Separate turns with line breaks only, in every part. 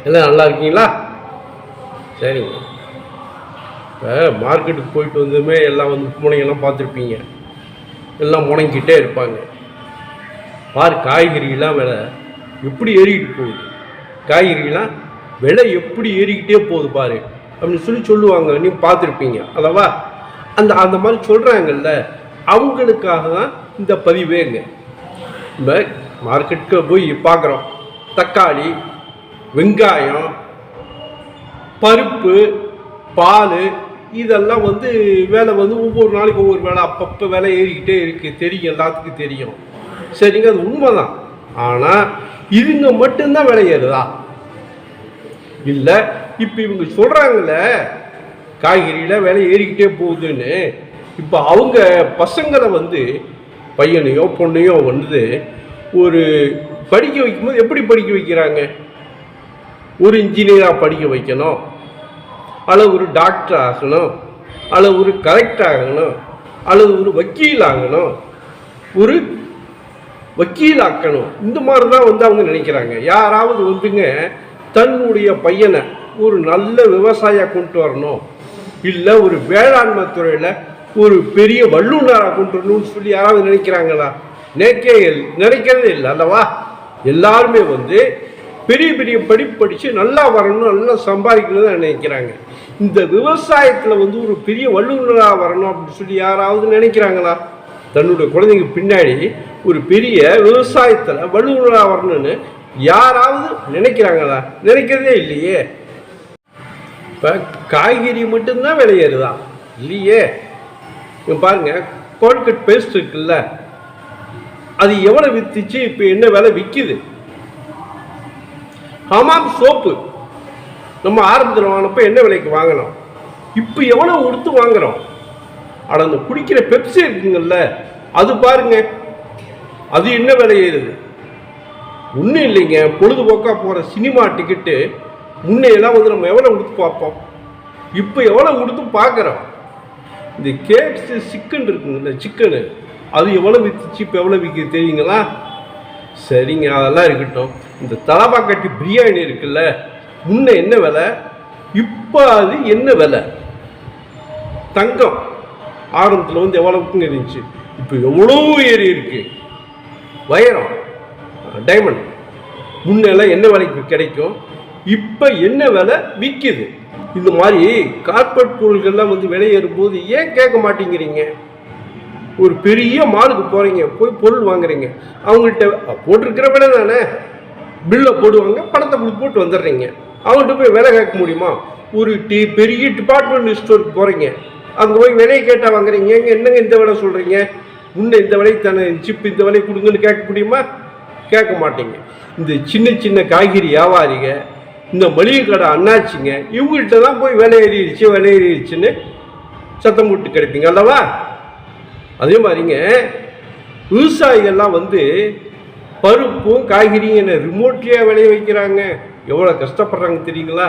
எல்லாம் நல்லா இருக்கீங்களா? சரிங்க. இப்போ மார்க்கெட்டுக்கு போயிட்டு வந்ததுமே எல்லாம் வந்து பூனைங்கெல்லாம் பார்த்துருப்பீங்க. எல்லாம் முணங்கிக்கிட்டே இருப்பாங்க. பார் காய்கறிலாம் விலை எப்படி ஏறிக்கிட்டு போகுது, காய்கறிலாம் விலை எப்படி ஏறிக்கிட்டே போகுது பாரு அப்படின்னு சொல்லுவாங்க. நீ பார்த்துருப்பீங்க அல்லவா? அந்த மாதிரி சொல்கிறாங்கல்ல, அவங்களுக்காக தான் இந்த பதிவேங்க. நம்ம மார்க்கெட்டுக்கு போய் பார்க்குறோம், தக்காளி, வெங்காயம், பருப்பு, பால், இதெல்லாம் வந்து விலை வந்து ஒவ்வொரு நாளைக்கு ஒவ்வொரு வேலை அப்பப்போ விலை ஏறிக்கிட்டே இருக்குது. தெரியும், எல்லாத்துக்கும் தெரியும். சரிங்க, அது உண்மைதான். ஆனால் இதுங்க மட்டும்தான் விலை ஏறுதா? இல்லை. இப்போ இவங்க சொல்கிறாங்கள காய்கறியில் விலை ஏறிக்கிட்டே போகுதுன்னு, இப்போ அவங்க பசங்களை வந்து பையனையோ பொண்ணையோ வந்து ஒரு படிக்க வைக்கும்போது எப்படி படிக்க வைக்கிறாங்க? ஒரு இன்ஜினியராக படிக்க வைக்கணும், அல்லது ஒரு டாக்டர் ஆகணும், அல்லது ஒரு கலெக்டர் ஆகணும், அல்லது ஒரு வக்கீல் ஆகணும், ஒரு வக்கீல் ஆக்கணும். இந்த மாதிரி தான் வந்து அவங்க நினைக்கிறாங்க. யாராவது வந்துங்க தன்னுடைய பையனை ஒரு நல்ல விவசாயியாக கொண்டு வரணும், இல்லை ஒரு வேளாண்மை துறையில் ஒரு பெரிய வல்லுநராக கொண்டு வரணும்னு சொல்லி யாராவது நினைக்கிறாங்களா? நினைக்கிறதே இல்லை அல்லவா? எல்லாருமே வந்து பெரிய பெரிய படிப்பு படித்து நல்லா வரணும், நல்லா சம்பாதிக்கணும் தான் நினைக்கிறாங்க. இந்த விவசாயத்தில் வந்து ஒரு பெரிய வல்லுநராக வரணும் அப்படின்னு சொல்லி யாராவது நினைக்கிறாங்களா? தன்னுடைய குழந்தைங்க பின்னாடி ஒரு பெரிய விவசாயத்தில் வல்லுநராக வரணும்னு யாராவது நினைக்கிறாங்களா? நினைக்கிறதே இல்லையே. இப்போ காய்கறி மட்டும்தான் விலை ஏறுதா? இல்லையே. இப்போ பாருங்க, கோல்கட் பேஸ்ட் இருக்குல்ல, அது எவ்வளோ வித்துச்சு, இப்போ என்ன விலை விற்கிது? ஹமாம் சோப்பு நம்ம ஆரம்பத்தில் வாங்கினப்போ என்ன விலைக்கு வாங்கினோம், இப்போ எவ்வளோ கொடுத்து வாங்குறோம்? ஆனால் அந்த குடிக்கிற பெப்சி இருக்குங்கல்ல, அது பாருங்க, அது என்ன விலை ஏறுது? ஒன்றும் இல்லைங்க, பொழுதுபோக்காக போகிற சினிமா டிக்கெட்டு முன்னையெல்லாம் வந்து நம்ம எவ்வளோ கொடுத்து பார்ப்போம், இப்போ எவ்வளோ கொடுத்து பார்க்குறோம்? இந்த கேப்ஸு சிக்கன் இருக்குங்கல்ல, சிக்கனு, அது எவ்வளோ விற்றுச்சு, இப்போ எவ்வளோ விற்கிது தெரியுங்களா? சரிங்க, அதெல்லாம் இருக்கட்டும். இந்த தலப்பாக்கட்டி பிரியாணி இருக்குல்ல, முன்ன என்ன விலை, இப்போ அது என்ன விலை? தங்கம் ஆரம்பத்தில் வந்து எவ்வளவுக்குங்க இருந்துச்சு, இப்போ எவ்வளோ ஏறி இருக்கு. வைரம், டைமண்ட் முன்னெல்லாம் என்ன விலைக்கு கிடைக்கும், இப்போ என்ன விலை விற்கிது? இந்த மாதிரி கார்பரேட் பொருள்கள்லாம் வந்து விலை ஏறும்போது ஏன் கேட்க மாட்டேங்கிறீங்க? ஒரு பெரிய மாலுக்கு போகிறீங்க, போய் பொருள் வாங்குறீங்க, அவங்கள்ட்ட போட்டிருக்கிற விலை தானே, பில்லை போடுவாங்க, பணத்தை போட்டு வந்துடுறீங்க. அவங்கள்ட்ட போய் விலை கேட்க முடியுமா? ஒரு பெரிய டிபார்ட்மெண்ட் ஸ்டோருக்கு போகிறீங்க, அங்கே போய் விலையை கேட்டால் வாங்குறீங்க. என்னங்க இந்த விலை சொல்கிறீங்க, முன்ன இந்த விலை தானே சிப், இந்த விலை கொடுங்கன்னு கேட்க முடியுமா? கேட்க மாட்டீங்க. இந்த சின்ன சின்ன காய்கறி வியாபாரிங்க, இந்த மளிகை கடை அண்ணாச்சிங்க, இவங்கள்ட்ட தான் போய் விலை ஏறிடுச்சுன்னு சத்தம் போட்டு கிடைப்பீங்க அல்லவா? அதே மாதிரிங்க விவசாயிகள்லாம் வந்து பருப்பும் காய்கறியும் என்ன ரிமோட்லேயே விளைய வைக்கிறாங்க. எவ்வளோ கஷ்டப்படுறாங்க தெரியுங்களா?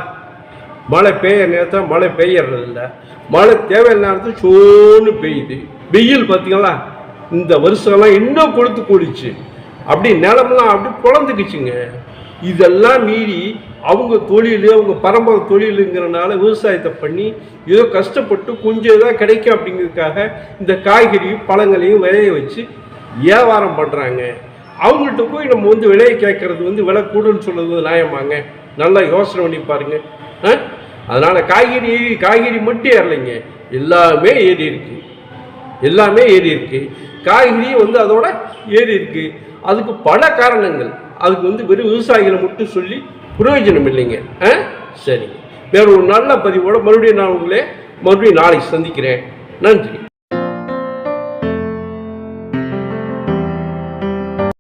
மழை பெய்ய நேரத்தில் மழை பெய்யறதில்ல, மழை தேவையான நேரத்தில் சோன்னு பெய்யுது. வெயில் பார்த்தீங்களா, இந்த வருஷம்லாம் இன்னும் கொளுத்து கூடிச்சு, அப்படி நிலமெல்லாம் அப்படி பொழந்துக்குச்சுங்க. இதெல்லாம் மீறி அவங்க தொழில், அவங்க பரம்பரை தொழிலுங்கிறனால விவசாயத்தை பண்ணி ஏதோ கஷ்டப்பட்டு கொஞ்சம் இதாக கிடைக்கும் அப்படிங்கிறதுக்காக இந்த காய்கறியும் பழங்களையும் விளைய வச்சு வியாபாரம் பண்ணுறாங்க. அவங்கள்ட்ட போய் நம்ம வந்து விலையை கேட்கறது வந்து விலை கூடுன்னு சொல்கிறது நியாயமாங்க? நல்லா யோசனை பண்ணி பாருங்க. அதனால் காய்கறி மட்டும் ஏறலைங்க, எல்லாமே ஏறி இருக்கு. காய்கறியும் வந்து அதோட ஏறி இருக்கு. அதுக்கு பல காரணங்கள். அதுக்கு வந்து வெறும் விவசாயிகளை மட்டும் சொல்லி பிரயோஜனம் இல்லைங்க. சரி, வேற ஒரு நல்ல பதிவோட மறுபடியும் நான் உங்களை நாளைக்கு சந்திக்கிறேன். நன்றி.